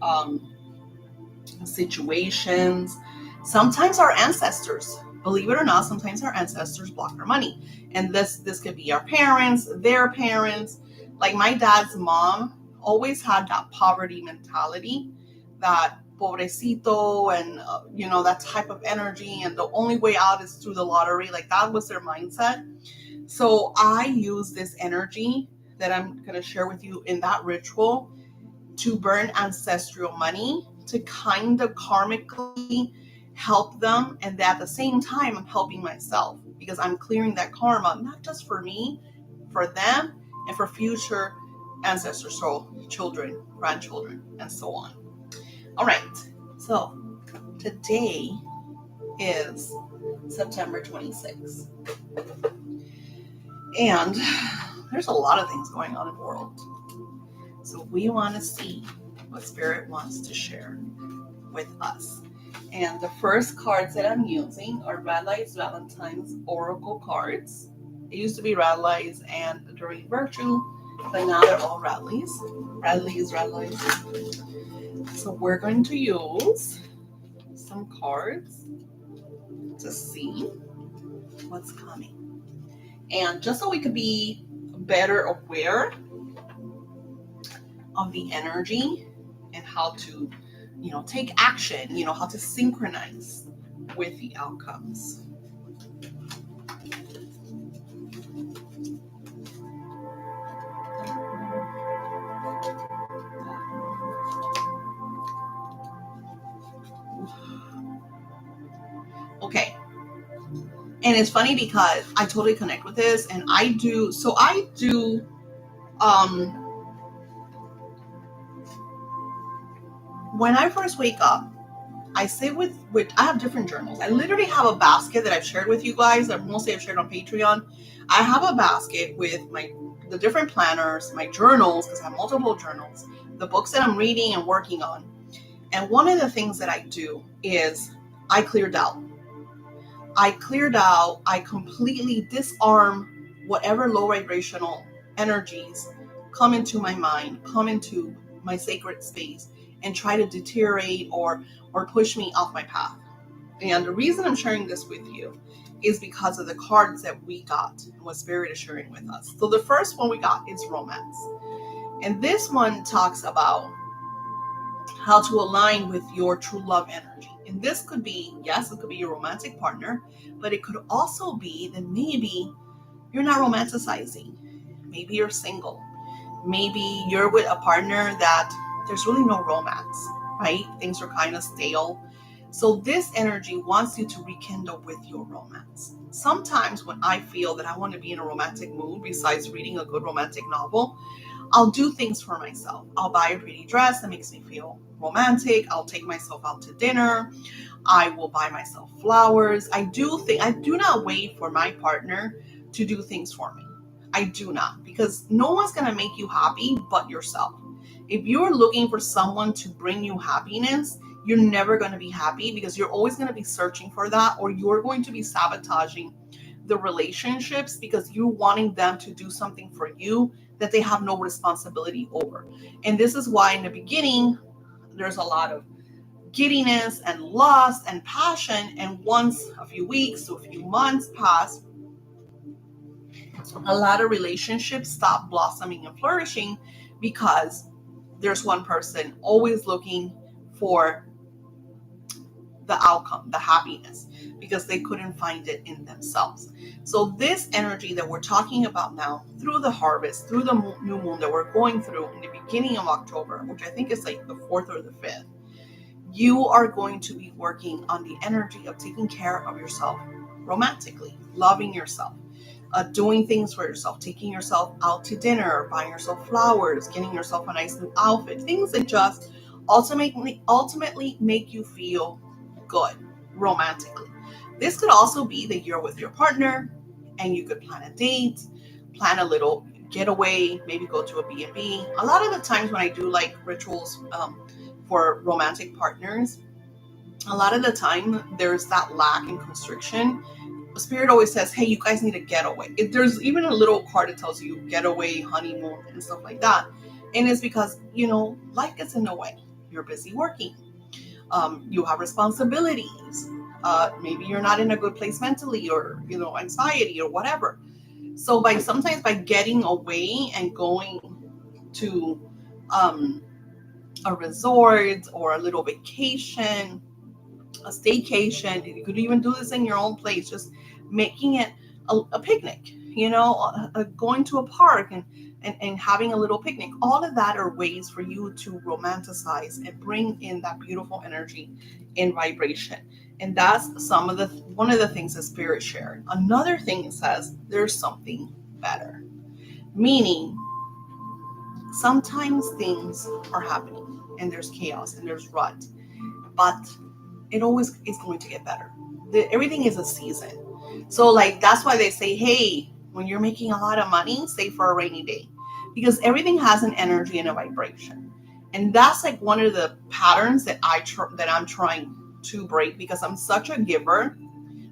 situations. Sometimes our ancestors, believe it or not, sometimes our ancestors block our money, and this could be our parents, their parents. Like my dad's mom always had that poverty mentality, that pobrecito, and that type of energy, and the only way out is through the lottery. Like that was their mindset. So I use this energy that I'm going to share with you in that ritual to burn ancestral money, to kind of karmically help them, and at the same time I'm helping myself, because I'm clearing that karma, not just for me, for them, and for future ancestors, so children, grandchildren, and so on. All right, so today is September 26th, and there's a lot of things going on in the world. So we want to see what Spirit wants to share with us. And the first cards that I'm using are Radleigh's Valentine's Oracle cards. It used to be Radleigh's and Doreen Virtue, but now they're all Radleigh's. Radleigh's. So we're going to use some cards to see what's coming. And just so we could be better aware of the energy and how to, take action, how to synchronize with the outcomes. Okay. And it's funny because I totally connect with this, and I do when I first wake up, I sit with I have different journals. I literally have a basket that I've shared with you guys, that mostly I've shared on Patreon. I have a basket with the different planners, my journals, because I have multiple journals, the books that I'm reading and working on. And one of the things that I do is I cleared out. I completely disarm whatever low vibrational energies come into my mind, come into my sacred space, and try to deteriorate or push me off my path. And the reason I'm sharing this with you is because of the cards that we got and what Spirit is sharing with us. So the first one we got is romance. And this one talks about how to align with your true love energy. And this could be, yes, it could be your romantic partner, but it could also be that maybe you're not romanticizing. Maybe you're single. Maybe you're with a partner that there's really no romance, right? Things are kind of stale. So this energy wants you to rekindle with your romance. Sometimes when I feel that I want to be in a romantic mood, besides reading a good romantic novel, I'll do things for myself. I'll buy a pretty dress that makes me feel romantic. I'll take myself out to dinner. I will buy myself flowers. I do not wait for my partner to do things for me. I do not, because no one's going to make you happy but yourself. If you're looking for someone to bring you happiness, you're never going to be happy, because you're always going to be searching for that, or you're going to be sabotaging the relationships because you're wanting them to do something for you that they have no responsibility over. And this is why in the beginning, there's a lot of giddiness and lust and passion. And once a few weeks to a few months pass, a lot of relationships stop blossoming and flourishing because there's one person always looking for the outcome, the happiness, because they couldn't find it in themselves. So this energy that we're talking about now, through the harvest, through the new moon that we're going through in the beginning of October, which I think is like the 4th or the 5th, you are going to be working on the energy of taking care of yourself romantically, loving yourself, doing things for yourself, taking yourself out to dinner, buying yourself flowers, getting yourself a nice new outfit, things that just ultimately make you feel good romantically. This could also be that you're with your partner and you could plan a date, plan a little getaway, maybe go to a B&B. A lot of the times when I do like rituals for romantic partners, a lot of the time there's that lack and constriction. Spirit always says, hey, you guys need a getaway. There's even a little card that tells you getaway, honeymoon, and stuff like that. And it's because, life gets in the way. You're busy working. You have responsibilities. Maybe you're not in a good place mentally, or, anxiety or whatever. So sometimes by getting away and going to a resort or a little vacation, a staycation, you could even do this in your own place, just making it a picnic, going to a park and having a little picnic. All of that are ways for you to romanticize and bring in that beautiful energy and vibration. And that's one of the things that Spirit shared. Another thing it says, there's something better. Meaning, sometimes things are happening and there's chaos and there's rut, but it always is going to get better. Everything is a season. So that's why they say, hey, when you're making a lot of money, save for a rainy day, because everything has an energy and a vibration. And that's one of the patterns that I'm trying to break, because I'm such a giver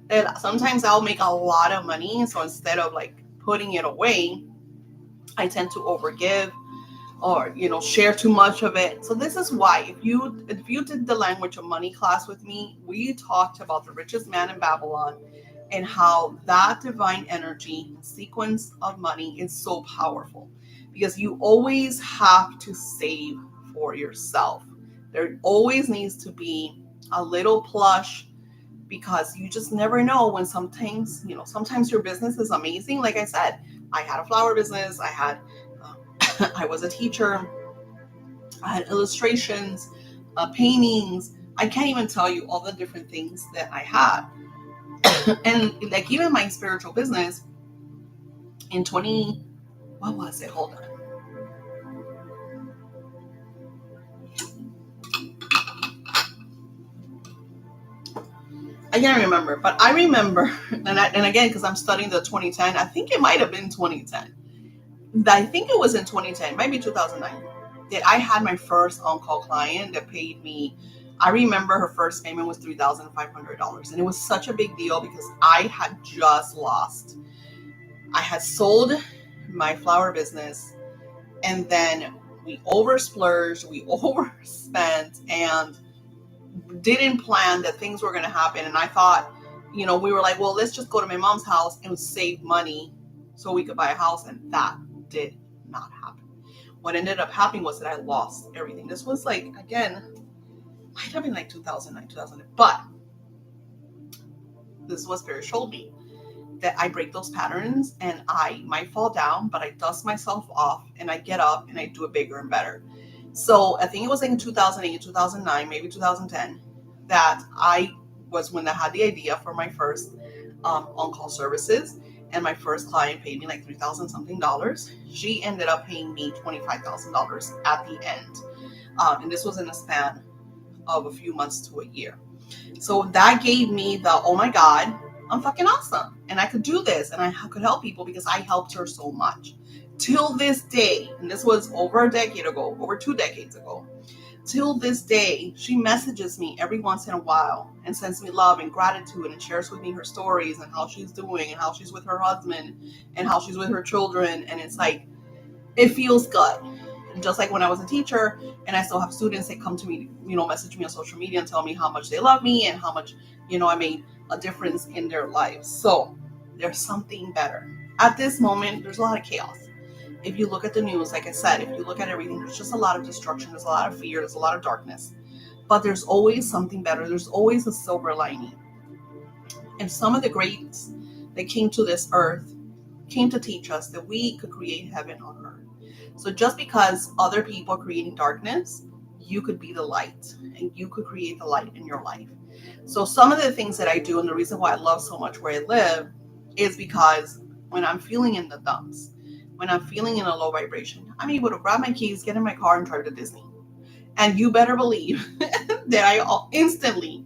that sometimes I'll make a lot of money. So instead of putting it away, I tend to overgive or share too much of it. So this is why if you did the language of money class with me, we talked about the richest man in Babylon and how that divine energy sequence of money is so powerful, because you always have to save for yourself. There always needs to be a little plush because you just never know when sometimes your business is amazing. Like I said, I had a flower business. I had I was a teacher. I had illustrations, paintings. I can't even tell you all the different things that I had. And like even my spiritual business in what was it? Hold on. I can't remember, but I remember, and again, because I'm studying the 2010, I think it might have been 2010. I think it was in 2010, maybe 2009, that I had my first on-call client that paid me. I remember her first payment was $3,500. And it was such a big deal because I had sold my flower business, and then we oversplurged, we overspent, and didn't plan that things were going to happen. And I thought, we were like, well, let's just go to my mom's house and save money so we could buy a house. And that did not happen. What ended up happening was that I lost everything. This was like, again, might have been like 2009, 2000. But this is what Spirit showed me, that I break those patterns and I might fall down, but I dust myself off and I get up and I do it bigger and better. So I think it was like in 2008, 2009, maybe 2010, that I was when I had the idea for my first on-call services, and my first client paid me like $3,000 something. She ended up paying me $25,000 at the end. And this was in a span of a few months to a year. So that gave me the, oh my God, I'm fucking awesome. And I could do this and I could help people because I helped her so much. Till this day, and this was over 2 decades ago, till this day, she messages me every once in a while and sends me love and gratitude and shares with me her stories and how she's doing and how she's with her husband and how she's with her children. And it's like, it feels good. Just like when I was a teacher and I still have students that come to me, message me on social media and tell me how much they love me and how much, I made a difference in their lives. So there's something better. At this moment, there's a lot of chaos. If you look at the news, like I said, if you look at everything, there's just a lot of destruction. There's a lot of fear. There's a lot of darkness. But there's always something better. There's always a silver lining. And some of the greats that came to this earth came to teach us that we could create heaven on earth. So just because other people are creating darkness, you could be the light and you could create the light in your life. So some of the things that I do, and the reason why I love so much where I live, is because when I'm feeling in the dumps, when I'm feeling in a low vibration, I'm able to grab my keys, get in my car, and drive to Disney. And you better believe that I instantly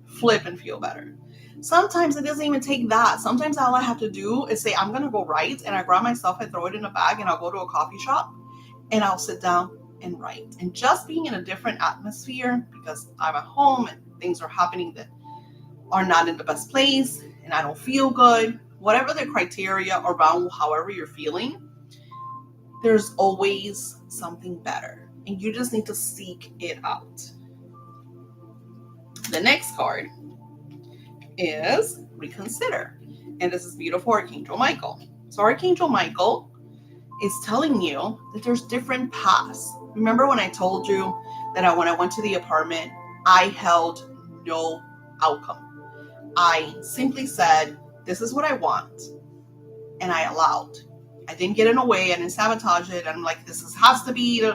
flip and feel better. Sometimes it doesn't even take that. Sometimes all I have to do is say, I'm going to go write, and I grab my stuff, I throw it in a bag, and I'll go to a coffee shop, and I'll sit down and write. And just being in a different atmosphere, because I'm at home and things are happening that are not in the best place, and I don't feel good, whatever the criteria around however you're feeling, there's always something better. And you just need to seek it out. The next card is Reconsider. And this is beautiful Archangel Michael. So Archangel Michael is telling you that there's different paths. Remember when I told you that when I went to the apartment, I held no outcome. I simply said, this is what I want. And I allowed. I didn't get in a way. I didn't sabotage it. I'm like, has to be.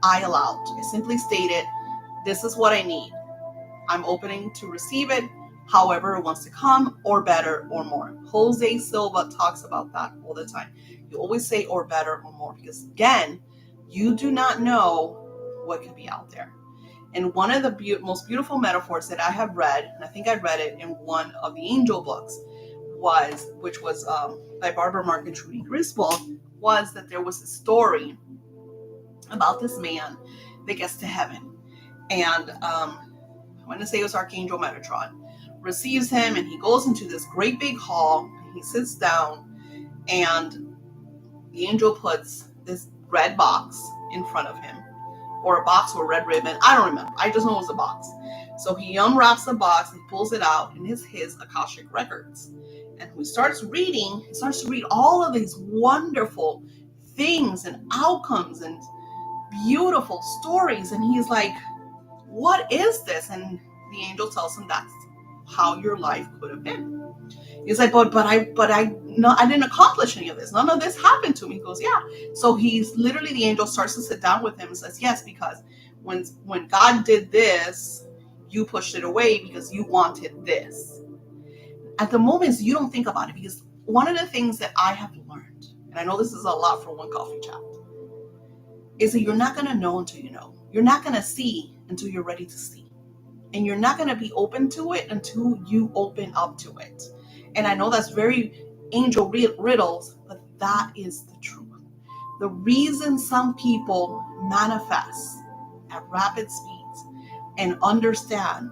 I allowed. I simply stated, this is what I need. I'm opening to receive it however it wants to come, or better or more. Jose Silva talks about that all the time. You always say or better or more because, again, you do not know what could be out there. And one of the most beautiful metaphors that I have read, and I think I read it in one of the angel books, which was by Barbara Mark and Trudy Griswold, was that there was a story about this man that gets to heaven. And I want to say it was Archangel Metatron, receives him, and he goes into this great big hall, and he sits down, and the angel puts this red box in front of him, or a box or a red ribbon. I don't remember. I just know it was a box. So he unwraps the box and pulls it out, and it's his Akashic records. And when he starts to read all of these wonderful things and outcomes and beautiful stories. And he's like, what is this? And the angel tells him how your life could have been. He's like, but I didn't accomplish any of this. None of this happened to me. He goes, yeah. So he's literally, the angel starts to sit down with him and says, yes, because when God did this, you pushed it away because you wanted this. At the moment, you don't think about it, because one of the things that I have learned, and I know this is a lot for one coffee chat, is that you're not going to know until you know. You're not going to see until you're ready to see. And you're not going to be open to it until you open up to it. And I know that's very angel riddles, but that is the truth. The reason some people manifest at rapid speeds and understand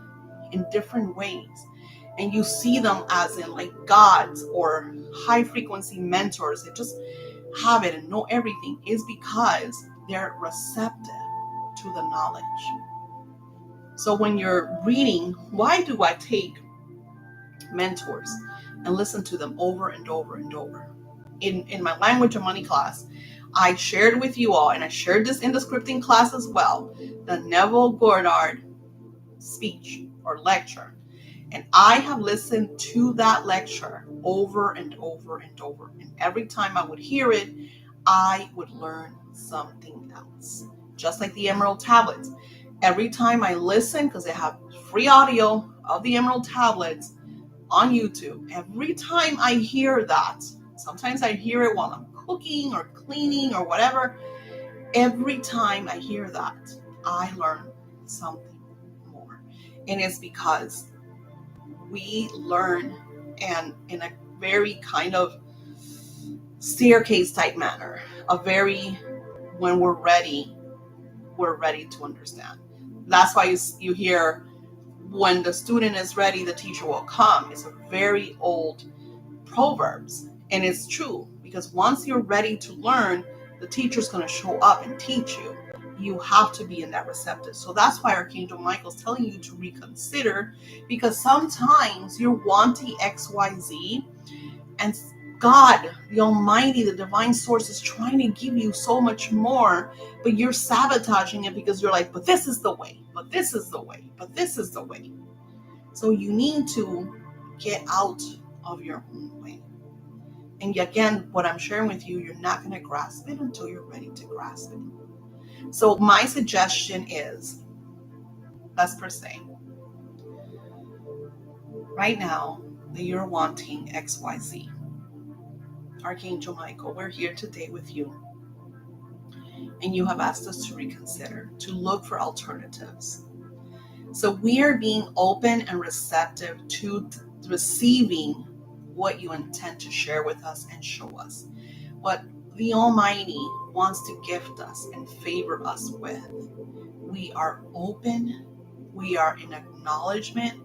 in different ways, and you see them as in like gods or high frequency mentors that just have it and know everything, is because they're receptive to the knowledge. So when you're reading, why do I take mentors and listen to them over and over and over? In my language and money class, I shared with you all, and I shared this in the scripting class as well, the Neville Goddard speech or lecture. And I have listened to that lecture over and over and over. And every time I would hear it, I would learn something else. Just like the Emerald Tablets. Every time I listen, because they have free audio of the Emerald Tablets on YouTube, every time I hear that, sometimes I hear it while I'm cooking or cleaning or whatever, every time I hear that, I learn something more. And it's because we learn, and in a very kind of staircase type manner, when we're ready to understand. That's why you hear, when the student is ready, the teacher will come. It's a very old Proverbs, and it's true, because once you're ready to learn, the teacher's going to show up and teach you. You have to be in that receptive. So that's why Archangel Michael's telling you to reconsider, because sometimes you're wanting XYZ, and God, the Almighty, the divine source, is trying to give you so much more, but you're sabotaging it because you're like, but this is the way, but this is the way, but this is the way. So you need to get out of your own way. And again, what I'm sharing with you, you're not going to grasp it until you're ready to grasp it. So my suggestion is, let's per se, right now that you're wanting XYZ, Archangel Michael, we're here today with you. And you have asked us to reconsider, to look for alternatives. So we are being open and receptive to receiving what you intend to share with us and show us. What the Almighty wants to gift us and favor us with. We are open. We are in acknowledgement.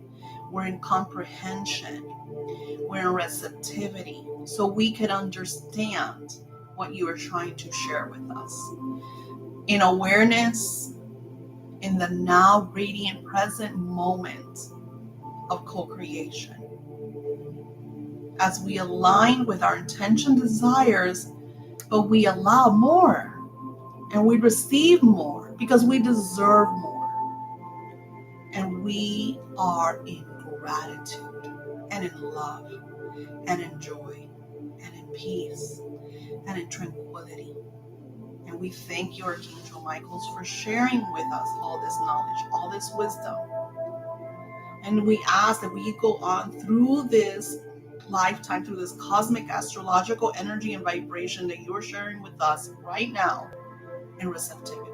We're in comprehension. We're in receptivity. So we can understand what you are trying to share with us. In awareness, in the now radiant present moment of co-creation. As we align with our intention desires, but we allow more and we receive more because we deserve more. And we are in gratitude and in love and in joy and in peace and in tranquility. And we thank you, Archangel Michaels, for sharing with us all this knowledge, all this wisdom. And we ask that we go on through this lifetime, through this cosmic astrological energy and vibration that you're sharing with us right now in receptivity.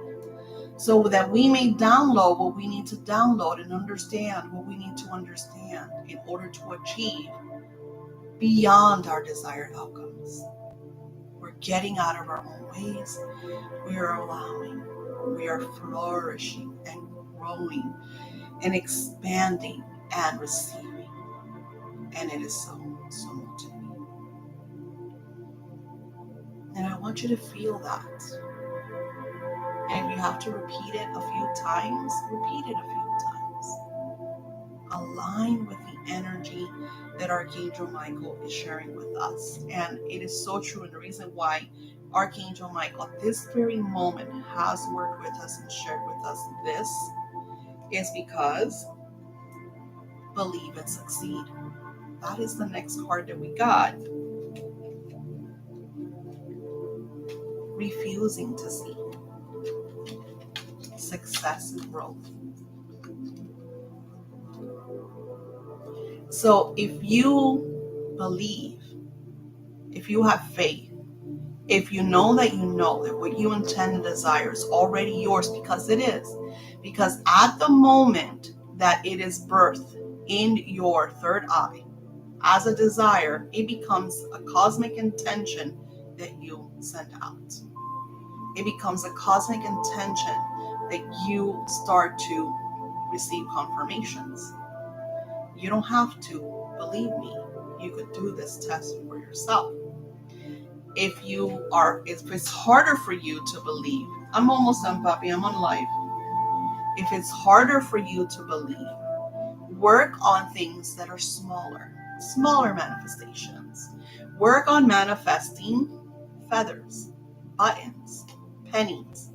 So that we may download what we need to download and understand what we need to understand in order to achieve beyond our desired outcomes. We're getting out of our own ways. We are allowing. We are flourishing and growing and expanding and receiving. And it is so much to me. And I want you to feel that. And if you have to repeat it a few times, repeat it a few times. Align with the energy that Archangel Michael is sharing with us. And it is so true. And the reason why Archangel Michael at this very moment has worked with us and shared with us this is because believe and succeed. That is the next card that we got. Refusing to see. Success and growth. So if you believe, if you have faith, if you know that what you intend and desire is already yours, because it is. Because at the moment that it is birthed in your third eye as a desire, it becomes a cosmic intention that you send out. It becomes a cosmic intention that you start to receive confirmations. You don't have to believe me. You could do this test for yourself. If it's harder for you to believe, I'm almost done, Puppy, I'm on live. If it's harder for you to believe, work on things that are smaller manifestations. Work on manifesting feathers, buttons, pennies.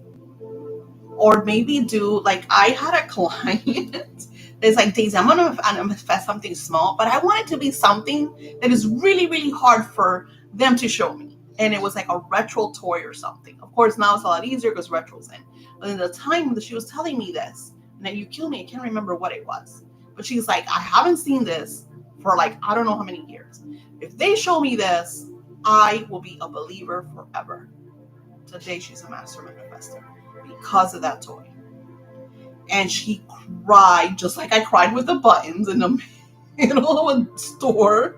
Or maybe do, like, I had a client that's like, Daisy, I'm going to manifest something small, but I want it to be something that is really, really hard for them to show me. And it was like a retro toy or something. Of course, now it's a lot easier because retro's in. But in the time that she was telling me this, and you kill me, I can't remember what it was. But she's like, I haven't seen this for like, I don't know how many years. If they show me this, I will be a believer forever. Today, she's a master manifester because of that toy. And she cried just like I cried with the buttons in the middle of a store.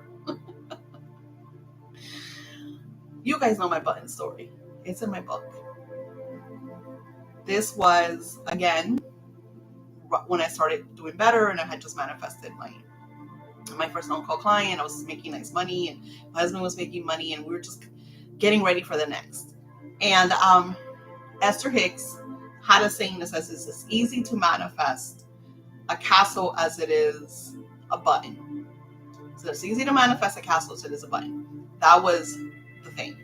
You guys know my button story. It's in my book. This was, again, when I started doing better and I had just manifested my first on-call client. I was making nice money and my husband was making money and we were just getting ready for the next. And Esther Hicks had a saying that says it's as easy to manifest a castle as it is a button. So it's easy to manifest a castle as it is a button. That was the thing.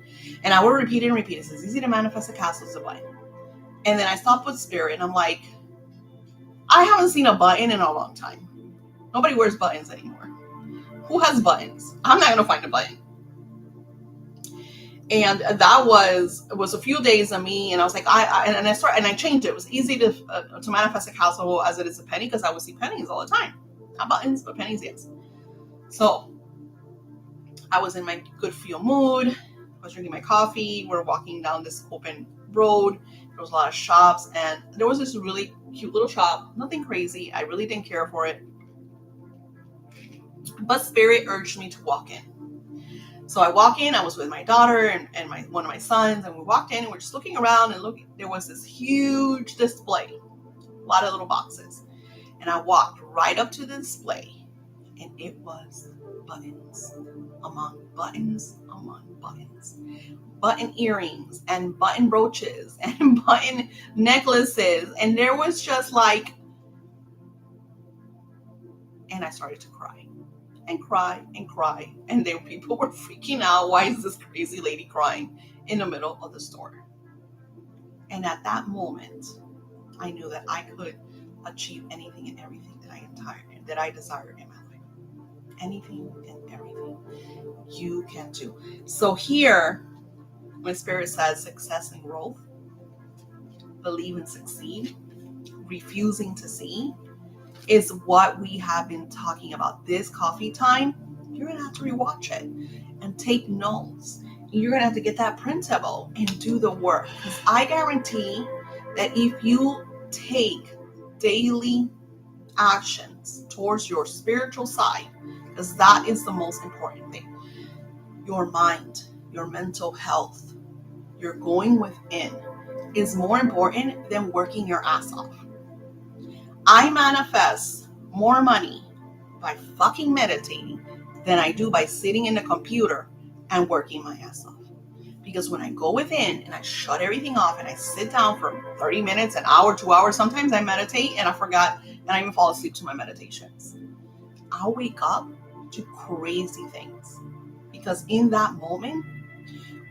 And I would repeat it and repeat it. It's easy to manifest a castle as a button. And then I stopped with Spirit and I'm like, I haven't seen a button in a long time. Nobody wears buttons anymore. Who has buttons? I'm not going to find a button. And that was a few days of me, and I was like, I changed it. It was easy to manifest a castle as it is a penny, because I would see pennies all the time, not buttons, but pennies, yes. So I was in my good feel mood. I was drinking my coffee. We're walking down this open road. There was a lot of shops, and there was this really cute little shop. Nothing crazy. I really didn't care for it, but Spirit urged me to walk in. So I walk in, I was with my daughter and one of my sons, and we walked in and we're just looking around and looking. There was this huge display, a lot of little boxes. And I walked right up to the display and it was buttons among buttons among buttons. Button earrings and button brooches and button necklaces. And there was just like, and I started to cry. And cry and cry, and people were freaking out. Why is this crazy lady crying in the middle of the store? And at that moment, I knew that I could achieve anything and everything that I desired in my life. Anything and everything you can do. So here, when Spirit says success and growth, believe and succeed, refusing to see, is what we have been talking about. This coffee time, you're going to have to rewatch it and take notes. You're going to have to get that printable and do the work. Because I guarantee that if you take daily actions towards your spiritual side, because that is the most important thing, your mind, your mental health, your going within is more important than working your ass off. I manifest more money by fucking meditating than I do by sitting in the computer and working my ass off. Because when I go within and I shut everything off and I sit down for 30 minutes, an hour, 2 hours, sometimes I meditate and I forgot and I even fall asleep to my meditations. I'll wake up to crazy things. Because in that moment,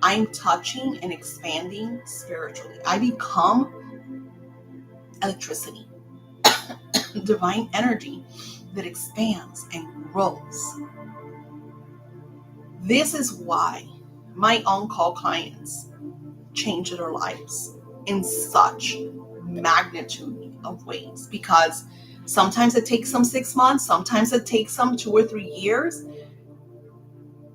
I'm touching and expanding spiritually. I become electricity. Divine energy that expands and grows. This is why my on-call clients change their lives in such magnitude of ways, because sometimes it takes them 6 months, sometimes it takes them 2 or 3 years,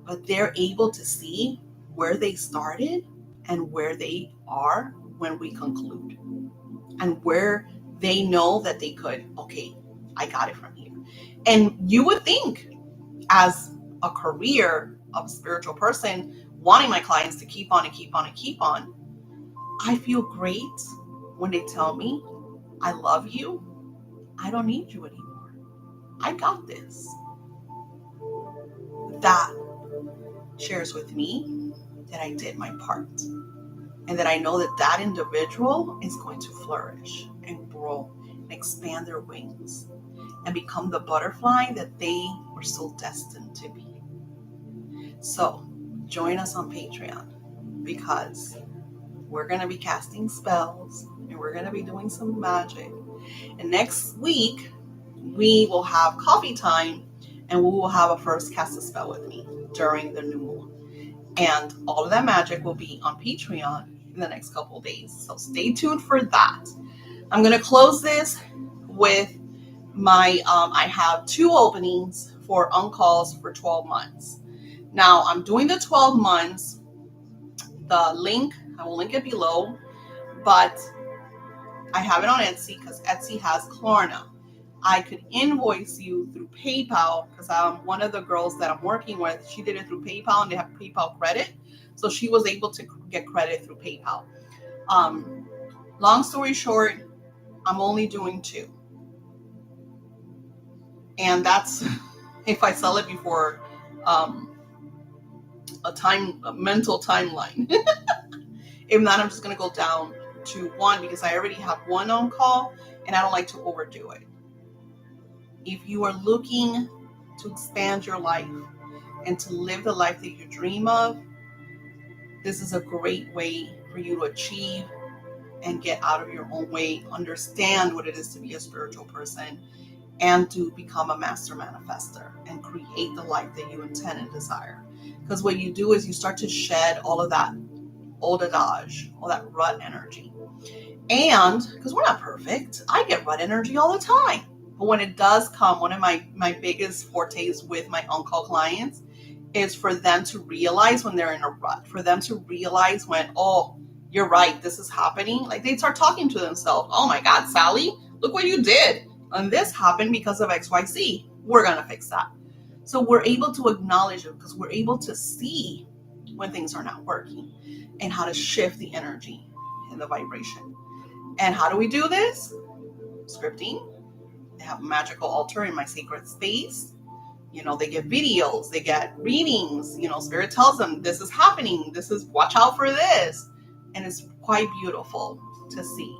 but they're able to see where they started and where they are when we conclude, and where they know that they could, okay, I got it from here. And you would think, as a career of a spiritual person, wanting my clients to keep on and keep on and keep on, I feel great when they tell me, I love you, I don't need you anymore, I got this. That shares with me that I did my part, and that I know that that individual is going to flourish and grow and expand their wings and become the butterfly that they were so destined to be. So join us on Patreon, because we're going to be casting spells and we're going to be doing some magic. And next week we will have coffee time, and we will have a first cast a spell with me during the new moon. And all of that magic will be on Patreon in the next couple of days. So stay tuned for that. I'm going to close this with my, I have 2 openings for on-calls for 12 months. Now I'm doing the 12 months. The link, I will link it below, but I have it on Etsy because Etsy has Klarna. I could invoice you through PayPal, because one of the girls that I'm working with, she did it through PayPal and they have PayPal credit. So she was able to get credit through PayPal. Long story short, I'm only doing 2. And that's if I sell it before a mental timeline. If not, I'm just going to go down to 1, because I already have 1 on call and I don't like to overdo it. If you are looking to expand your life and to live the life that you dream of, this is a great way for you to achieve and get out of your own way, understand what it is to be a spiritual person, and to become a master manifester and create the life that you intend and desire. Because what you do is you start to shed all of that old adage, all that rut energy. And because we're not perfect, I get rut energy all the time. But when it does come, one of my biggest fortes with my on-call clients is for them to realize when they're in a rut, for them to realize when, oh, you're right, this is happening. Like they start talking to themselves. Oh my God, Sally, look what you did. And this happened because of XYZ. We're going to fix that. So we're able to acknowledge it, because we're able to see when things are not working and how to shift the energy and the vibration. And how do we do this? Scripting. They have a magical altar in my sacred space. You know, they get videos, they get readings. You know, Spirit tells them this is happening. This is, watch out for this. And it's quite beautiful to see.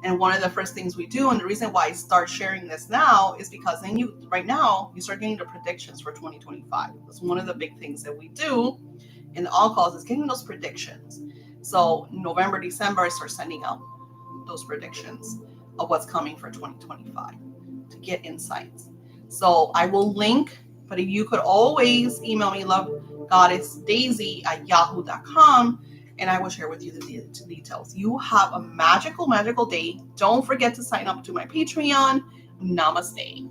And one of the first things we do, and the reason why I start sharing this now, is because then right now, you start getting the predictions for 2025. That's one of the big things that we do in the all calls, is getting those predictions. So November, December, I start sending out those predictions of what's coming for 2025 to get insights. So I will link, but you could always email me, lovegoddessdaisy@yahoo.com, and I will share with you the details. You have a magical, magical day. Don't forget to sign up to my Patreon. Namaste.